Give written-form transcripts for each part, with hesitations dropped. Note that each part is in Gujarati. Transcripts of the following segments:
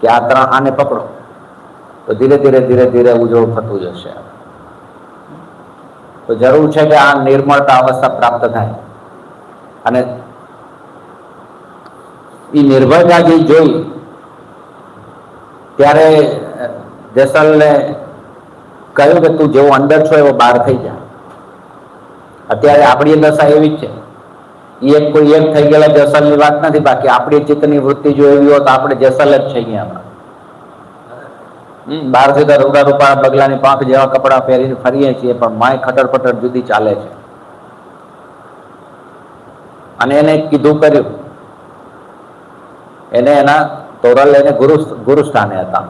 કે આ ત્રણ આને પકડો તો ધીરે ધીરે ધીરે ધીરે ઉજળું થતું જશે. તો જરૂર છે કે આ નિર્મળતા અવસ્થા પ્રાપ્ત થાય. અને એ નિર્ભયતા જે જોઈ ત્યારે જેસલને કહ્યું કે તું જેવો અંદર છો એવો બહાર થઈ જા. અત્યારે આપણી દશા એવી જ છે. એક કોઈ એક થઈ ગયેલા જેસલની વાત નથી, બાકી આપણી ચિત્તની વૃત્તિ જો એવી હોય તો આપણે જેસલ જ છે. અહીંયા બહારથી તો રૂડા રૂપા બગલાની પાંખ જેવા કપડાં પહેરીને ફરીએ છીએ, પણ માય ખટર પટર જુદી ચાલે છે. અને એને કીધું કર્યું. એને એના તોરલ એને ગુરુ સ્થાને હતા,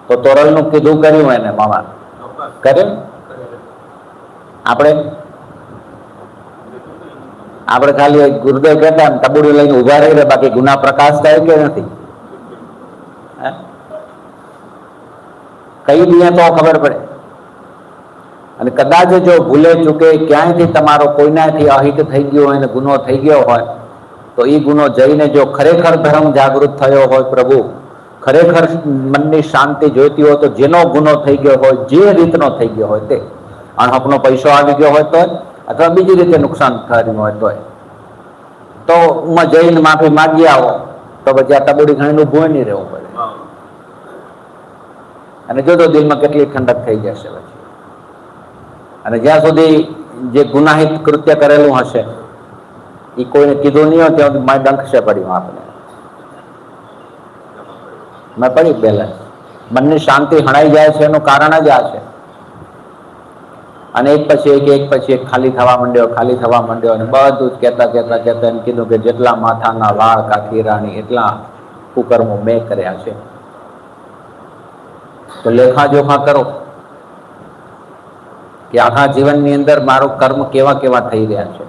તો તોરલનું કીધું કર્યું એને મામા કર્યું. આપણે ખાલી ગુરુદેવ કહેતા તબુડી લઈને ઉભા રહી, બાકી ગુના પ્રકાશ થાય કે નથી કઈ દઈએ તો ખબર પડે. અને કદાચ જો ભૂલે ચૂકે ક્યાંયથી તમારો કોઈનાથી અહિત થઈ ગયો હોય ને ગુનો થઈ ગયો હોય, તો એ ગુનો જઈને જો ખરેખર ધર્મ જાગૃત થયો હોય, પ્રભુ ખરેખર મનની શાંતિ જોઈતી હોય, તો જેનો ગુનો થઈ ગયો હોય, જે રીતનો થઈ ગયો હોય તે, અણહકનો પૈસો આવી ગયો હોય તો, અથવા બીજી રીતે નુકસાન થયું હોય તો જઈને માફી માગી આવો, તો પછી આ તબુડી ખાઈને ઊભું નહીં રહેવું પડે. અને જોજો દિલમાં કેટલી ઠંડક થઈ જશે પછી. અને જ્યાં સુધી જે ગુનાહિત કૃત્ય કરેલું હશે એ કોઈને કીધું નહીં હોય ત્યાં મારે ડંખ છે પડ્યું. આપણે મેં પડી બેલેન્સ મનની શાંતિ હણાઈ જાય છે એનું કારણ જ આ છે. અને એક પછી એક ખાલી થવા માંડ્યો અને બધું જ કહેતા એમ કીધું કે જેટલા માથાના વાળ કાકી રાણી એટલા કુકર્મો મેં કર્યા છે, તો લેખા જોખા કરો કે આખા જીવનની અંદર મારું કર્મ કેવા કેવા થઈ રહ્યા છે.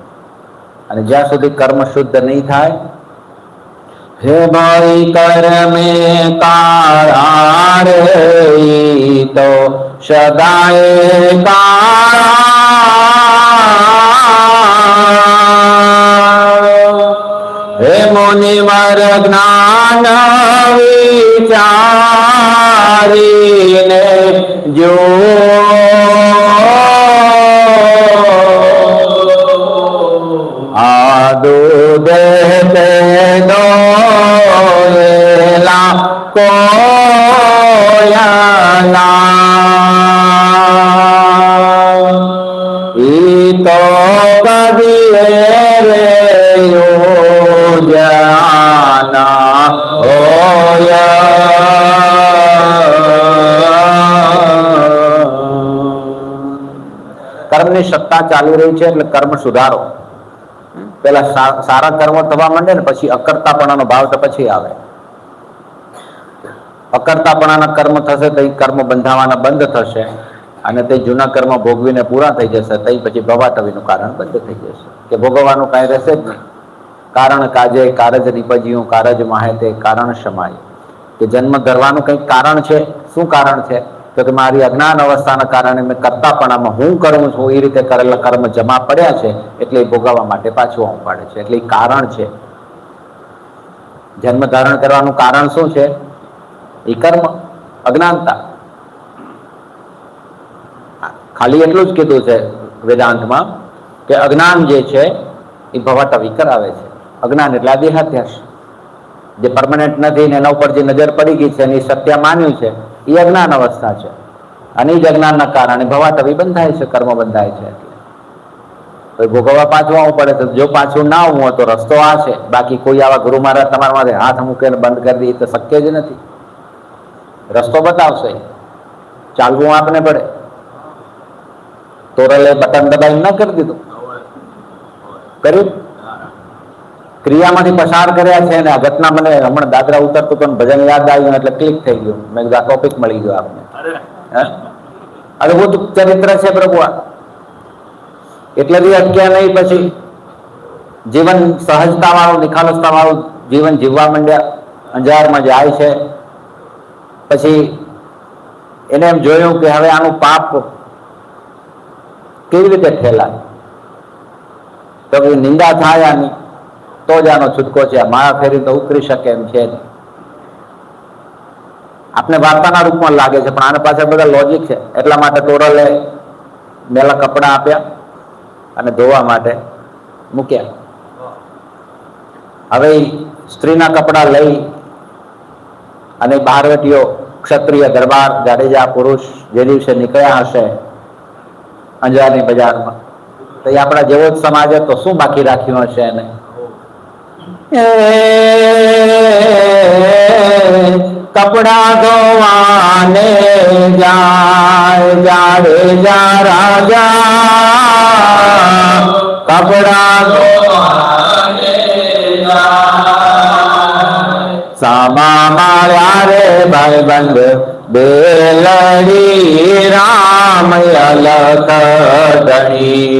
અને જ્યાં સુધી કર્મ શુદ્ધ નહીં થાય, હે ભાઈ કર્મે કાળા રે તો સદાય કાળા, હે મુનિવર જ્ઞાન વિચારીને જો દેહતે દોયેલા કોયલા ઈ તો કદીએ રે યોજાના હોય. કર્મની સત્તા ચાલી રહી છે એટલે કર્મ સુધારો. પેલા સારા કર્મો થવા માંડે ને પછી અકર્તાપણાનો ભાવ તો પછી આવે. અકર્તાપણાના કર્મ થશે તો એ કર્મ બંધાવાના બંધ થશે, અને તે જૂના કર્મ ભોગવીને પૂરા થઈ જશે. તો પછી ભવાટવીનું કારણ બંધ થઈ જશે, કે ભોગવવાનું કાંઈ રહેશે જ નહીં. કારણ કાજે કારજ નિપજ્યું કારજ માહે તે કારણ સમાય, કે જન્મ ધરવાનું કંઈક કારણ છે. શું કારણ છે? તો કે મારી અજ્ઞાન અવસ્થાના કારણે મેં કરતાપણામાં હું કરું છું એ રીતે કરેલા કર્મ જમા પડ્યા છે, એટલે એ ભોગવવા માટે પાછું આવવું પડે છે. એટલે એ કારણ છે. જન્મ ધારણ કરવાનું કારણ શું છે? એ કર્મ, અજ્ઞાનતા. ખાલી એટલું જ કીધું છે વેદાંતમાં કે અજ્ઞાન જે છે એ ભવાટવી કરાવે છે. અજ્ઞાન એટલે દેહાધ્યાસ, જે પરમાનન્ટ નથી ને એના ઉપર જે નજર પડી ગઈ છે અને સત્ય માન્યું છે, એ અજ્ઞાન અવસ્થા છે. અને એ જ અજ્ઞાનના કારણે ભવાટવી બંધાય છે, કર્મ બંધાય છે. એટલે ભોગવવા પાછું આવવું પડે છે. જો પાછું ના આવવું હોય તો રસ્તો આ છે. બાકી કોઈ આવા ગુરુ મહારાજ તમારા માટે હાથ મૂકીને બંધ કરી દે એ તો શક્ય જ નથી. રસ્તો બતાવશે, ચાલવું આપને પડે. તોરલે બટન દબાઈ ન કરી દીધું, કર્યું, ક્રિયામાંથી પસાર કર્યા છે. અને આ ઘટના મને હમણાં દાદરા ઉતરતું તો ભજન યાદ આવ્યું એટલે ક્લિક થઈ ગયું. મેં કીધું આ ટોપિક મળી ગયો આપને. અદભુત ચરિત્ર છે પ્રભુ આ. એટલે બી અટક્યા નહીં. પછી જીવન સહજતા વાળું, નિખાલસતા વાળું જીવન જીવવા માંડ્યા. અંજારમાં જાય છે. પછી એને એમ જોયું કે હવે આનું પાપ કેવી રીતે ઠેલાય, તો નિંદા થાય આની તો જ આનો છૂટકો છે. માળા ફેરી તો ઉતરી શકે એમ છે. આપને વાર્તાના રૂપમાં લાગે છે, પણ આના પાછળ બધા લોજિક છે. એટલા માટે તોરલે મેલા કપડા આપ્યા અને ધોવા માટે મૂક્યા. હવે સ્ત્રીના કપડા લઈ અને બહારવટીઓ ક્ષત્રિય દરબાર જાડેજા પુરુષ જે દિવસે નીકળ્યા હશે અંજારની બજારમાં, તો એ આપણા જેવો જ સમાજ તો શું બાકી રાખ્યું હશે એને? કપડા ધોવાને જાય જાડેજા રાજા, કપડા ધોવાને સામા માળ્યા રે ભાઈબંધ બેલડી રામ અલખ ધણી.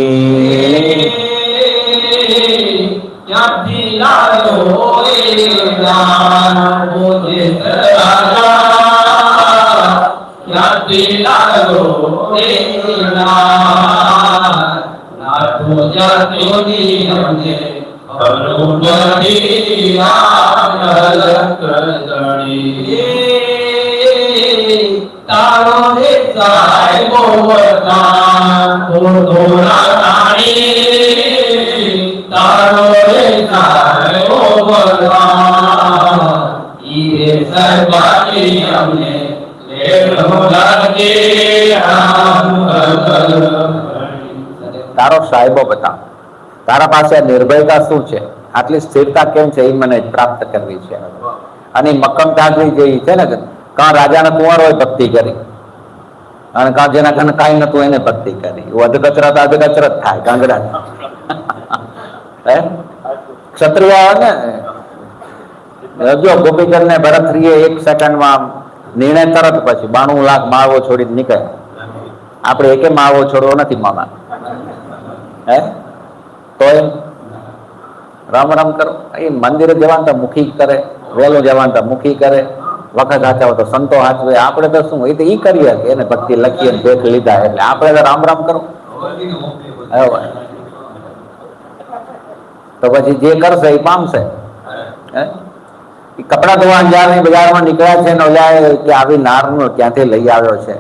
તારો સાહેબો તારો તારો સાહેબો બતા, તારા પાસે નિર્ભયતા શું છે, આટલી સ્થિરતા કેમ છે, એ મને પ્રાપ્ત કરવી છે. અને મક્કમ તાજવી જેવી છે ને, કાં રાજાના કુંવર હોય ભક્તિ કરી, અને કાં જેના ઘર કાંઈ નતું એને ભક્તિ કરી. અધકચરત અધકચરત થાય ગાંગડા. હે ક્ષત્રિય ને જો ગોપીચંદ ને ભરતરીએ 1 સેકન્ડમાં નિર્ણય તરત, પછી 92 લાખ માળવો છોડી નીકળે. આપણે એકે માળવો છોડવો નથી મામા. હે તો રામ રામ કરો. એ મંદિરે જવાનું તો મુખી કરે, વહેલું જવાનું તો મુખી કરે, વખત હાચવો તો સંતો હાચવે. આપણે તો શું એ તો ઈ કરીએ કે એને ભક્તિ લખીએ ભેટ લીધા એટલે આપણે તો રામ રામ કરો. તો પછી જે કરશે એ પામશે. હે કપડા ધોવા અંજારની બજારમાં નીકળ્યા છે ને ઓલા કે આવી નારનો ક્યાંથી લઈ આવ્યો છે,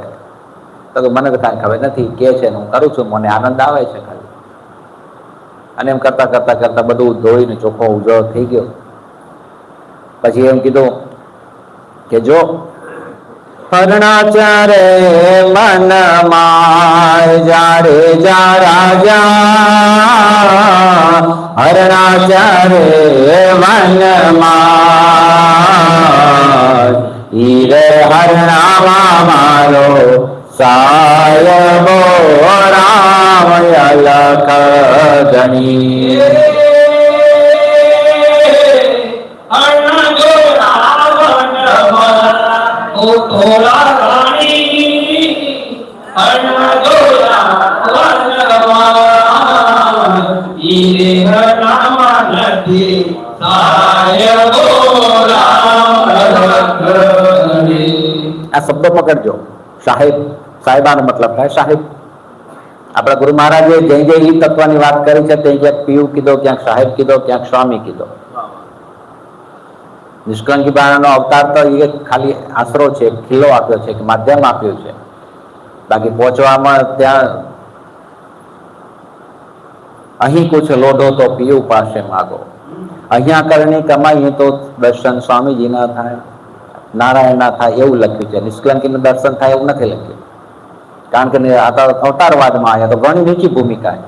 તો મને તો કાંઈ ખબર નથી કે છે ને હું કરું છું, મને આનંદ આવે છે ખાલી. અને એમ કરતા કરતા કરતા બધું ધોઈને ચોખ્ખો ઉજળો થઈ ગયો. પછી એમ કીધું કે જો હરણાચારે મન માય જાડેજા રાજા, હરણાચારે મન માય હીરે હરણામાં મારો સાયબો રામ અલખ ધણી. આ શબ્દો પકડજો. સાહેબ, સાહેબાનો મતલબ થાય સાહેબ. આપણા ગુરુ મહારાજે જે જે ઈ તત્વની વાત કરી છે તે ક્યાંક પીયુ કીધો, ક્યાંક સાહેબ કીધો, ક્યાંક સ્વામી કીધો. નિષ્કલંકી બાળાનો અવતાર તો એ ખાલી આશરો છે, ખીલો આપ્યો છે, કે માધ્યમ આપ્યું છે. બાકી પહોંચવામાં ત્યાં અહીં કુછ લોઢો તો પીયુ પાસે માગો, અહીંયા કરણી કમાઈ તો દર્શન સ્વામીજીના થાય, નારાયણના થાય એવું લખ્યું છે. નિષ્કલંકીનું દર્શન થાય એવું નથી લખ્યું. કારણ કે આ તો અવતારવાદમાં આવ્યા તો ઘણી નીચી ભૂમિકા છે.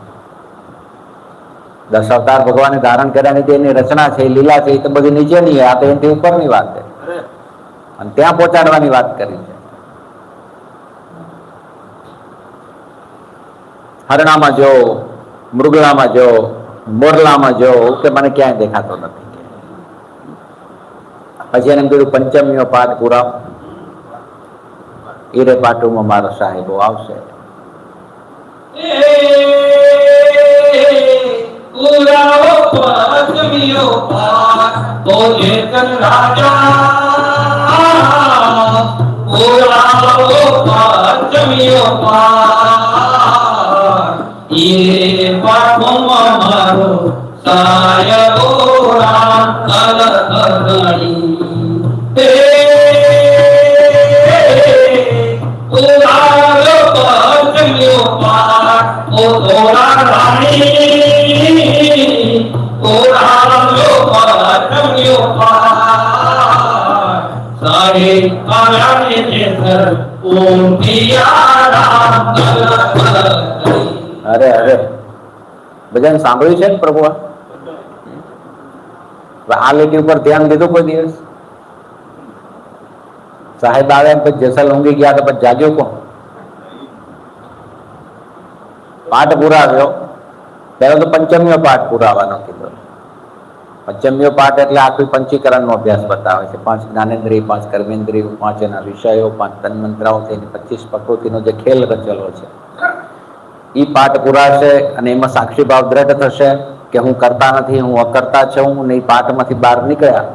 10 અવતાર ભગવાને ધારણ કર્યાની જે એની રચના છે, લીલા છે, એ તો બધી નીચેની. આ તો એનાથી ઉપરની વાત છે અને ત્યાં પહોંચાડવાની વાત કરી છે. હરણામાં જો, મૃગલામાં જો, મોરલામાં જો, કે મને ક્યાંય દેખાતો નથી. પછી એને કીધું પંચમીઓ પાઠ પૂરા, ઈરે પાટુમાં મારો સાહેબો આવશે. રાણી ઓરામ્યો પારમ્યો પાર સારે આરામે દેસર ઓમ પિયારા અરે અરે બધાને સાંભળ્યું છે ને પ્રભુ? આ લીટી ઉપર ધ્યાન દીધું કોઈ દિવસ? સાહેબ આવ્યા પછી જેસલ ઊંઘી ગયા તો પછી જાગ્યો કોણ? પાઠ પુરાવ્યો. પહેલો તો પંચમીઓ પાઠ પુરાવાનો કીધો. પંચમીઓ પાઠ એટલે આખી પંચીકરણ નો અભ્યાસ બતાવે છે. 5 જ્ઞાનેન્દ્રિય, 5 કર્મેન્દ્રિય, 5 એના વિષયો, 5 તન્મંત્રાઓ થઈને 25 પ્રકૃતિનો જે ખેલ રચેલો છે એ પાઠ પુરાશે. અને એમાં સાક્ષી ભાવ દ્રઢ થશે કે હું કરતા નથી, હું અકર્તા છું. ને એ પાઠમાંથી બહાર નીકળ્યા.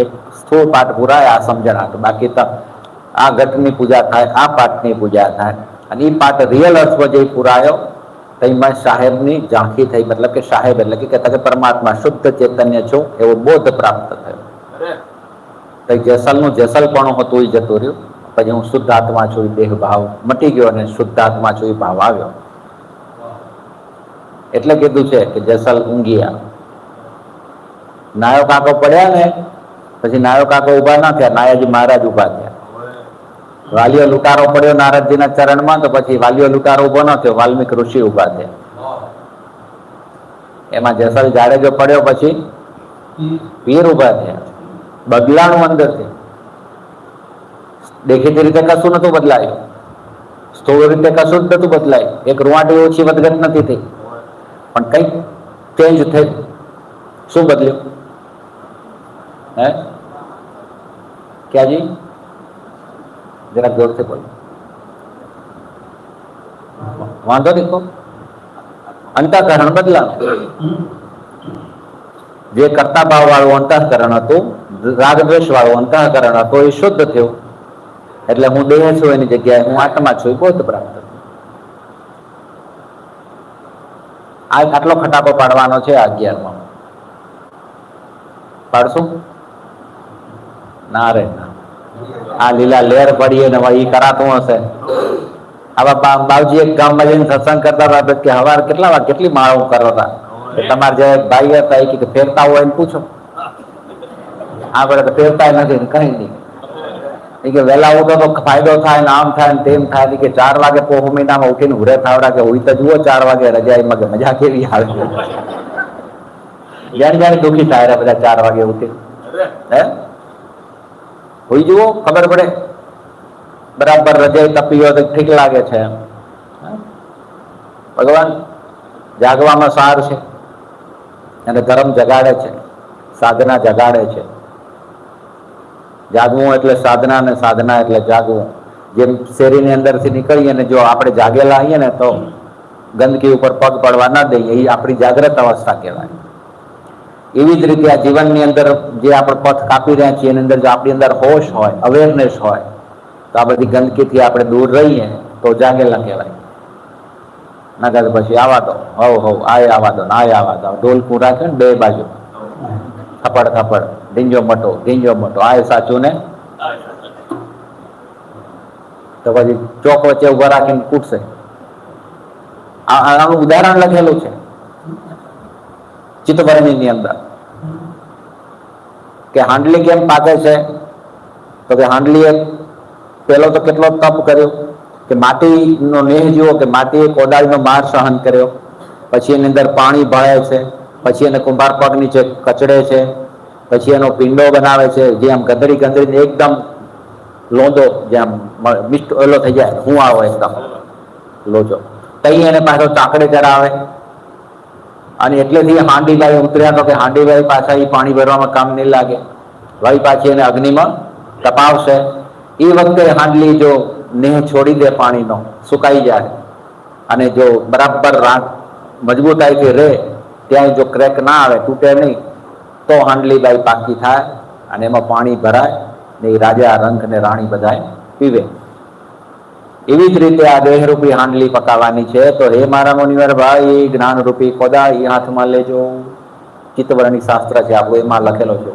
એક સ્થૂળ પાઠ પુરાય આ સમજણ. બાકી તો આ ઘટની પૂજા થાય, આ પાઠની પૂજા થાય. અને એ પાઠ રિયલ અર્થમાં જે પુરાયો તેમાં સાહેબની ઝાંખી થઈ. મતલબ કે સાહેબ એટલે કે પરમાત્મા શુદ્ધ ચૈતન્ય છું એવો બોધ પ્રાપ્ત થયો. તો જેસલનું જેસલપણું હતું એ જતું રહ્યું. પછી હું શુદ્ધ આત્મા છું એ દેહ ભાવ મટી ગયો અને શુદ્ધ આત્મા છું એ ભાવ આવ્યો. એટલે કીધું છે કે જેસલ ઊંઘ્યા. નાયો કાકો પડ્યા ને પછી નાયો કાકો ઉભા ના થયા, નાયાજી મહારાજ ઉભા થયા. વાલીઓ લૂંટારો પડ્યો નારદજીના ચરણમાં તો પછી વાલીઓ લૂંટારો ઉભો ન થયો, વાલ્મીક ઋષિ ઉભા થયા. એમાં જેસલ જાડેજો પડ્યો પછી પીર ઉભા થયા. બદલાણું અંદરથી. દેખીતી રીતે કશું નતું બદલાયું, સ્થૂળ રીતે કશું જ નતું બદલાયું. એક રૂવાટી ઓછી વધઘટ નથી થઈ, પણ કઈક ચેન્જ થઈ. શું બદલ્યું? હે ક્યાંજી? જરા જોરથી બોલો. વાંધો દેખો. અંતઃકરણ બદલાનું. જે કરતા ભાવ વાળું અંતઃકરણ હતું, રાગદ્વેષ વાળું અંતઃકરણ હતું, એ શુદ્ધ થયું. એટલે હું દેહ છું એની જગ્યાએ હું આત્મા છું એ બોધ પ્રાપ્ત થયું. આટલો ખટાકો પાડવાનો છે 11માં. પાડશું? ના રે ના. આ લીલા લેર પડીએ ને એ કરાતું હશે. આવા બાવજી એક ગામમાં જઈને સત્સંગ કરતા હતા કે હવાર કેટલી માળો કરો હતા. તમારે જે ભાઈ હતા એ કે ફેરતા હોય એને પૂછો. આપણે તો ફેરતા નથી કઈ નહીં. એ કે વહેલા ઉઠો તો ફાયદો થાય ને આમ થાય ને તેમ થાય. કે 4 વાગે પોહ મહિનામાં ઉઠીને ઉરે થાવડા કે હોય તો જુઓ 4 વાગે રજાઈમાં કે મજા કેવી આવે. જાણે દુઃખી થાય બધા 4 વાગે ઉઠી. હે હોય જુઓ ખબર પડે. બરાબર રજાઈ તપી હોય તો ઠીક લાગે છે. ભગવાન જાગવામાં સાર છે અને ધર્મ જગાડે છે, સાધના જગાડે છે. જાગવું એટલે સાધના અને સાધના એટલે જાગવું. જેમ શેરીની અંદરથી નીકળીએ ને જો આપણે જાગેલા આવીએ ને તો ગંદકી ઉપર પગ પડવા ના દઈએ, એ આપણી જાગ્રત અવસ્થા કહેવાય. એવી જ રીતે આ જીવનની અંદર જે આપણે પથ કાપી રહ્યા છીએ એની અંદર જો આપણી અંદર હોશ હોય, અવેરનેસ હોય તો આ બધી ગંદકીથી આપણે દૂર રહીએ તો જાગેલા કહેવાય. નગર પછી આવા દો, હવ આય આવા દો, આય આવા દો. ઢોલકું રાખે ને બે બાજુ, થપડ થપડ, ઢીંજો મટો, આય સાચું ને તો પછી ચોક વચ્ચે ઉભા રાખીને કૂટશે. આનું ઉદાહરણ લખેલું છે ચિત્તવર્ણીની અંદર કે હાંડલી કેમ પાકે છે. તો કે હાંડલીએ પેલો તો કેટલો તપ કર્યો કે માટીનો નેહ જુઓ કે માટીએ કોદાળનો માર સહન કર્યો. પછી એની અંદર પાણી ભળે છે, પછી એને કુંભાર પગ નીચે કચડે છે, પછી એનો પિંડો બનાવે છે જે આમ ગંદરી એકદમ લોંદો જેમ મિષ્ટ ઓલો થઈ જાય, હું આવો એકદમ લોચો. તઈ એને પાછો ચાકડે ચડાવે. અને એટલેથી હાંડીભાઈ ઉતર્યા તો કે હાંડીભાઈ પાછા એ પાણી ભરવામાં કામ નહીં લાગે. ભાઈ પાછી એને અગ્નિમાં તપાવશે. એ વખતે હાંડલી જો નેહ છોડી દે પાણીનો, સુકાઈ જાય અને જો બરાબર મજબૂતાઈથી રહે, ત્યાં જો ક્રેક ના આવે, તૂટે નહીં, તો હાંડલી બાઈ પાકી થાય અને એમાં પાણી ભરાય ને એ રાજા રંક ને રાણી બધાય પીવે. એવી જ રીતે આ દેહરૂપી હાંડલી પકાવવાની છે. તો હે મારા મુનિવર ભાઈ, જ્ઞાનરૂપી કોદાળી હાથમાં લેજો. ચિત્તવર્ણી શાસ્ત્ર છે આપણું, એમાં લખેલો છે.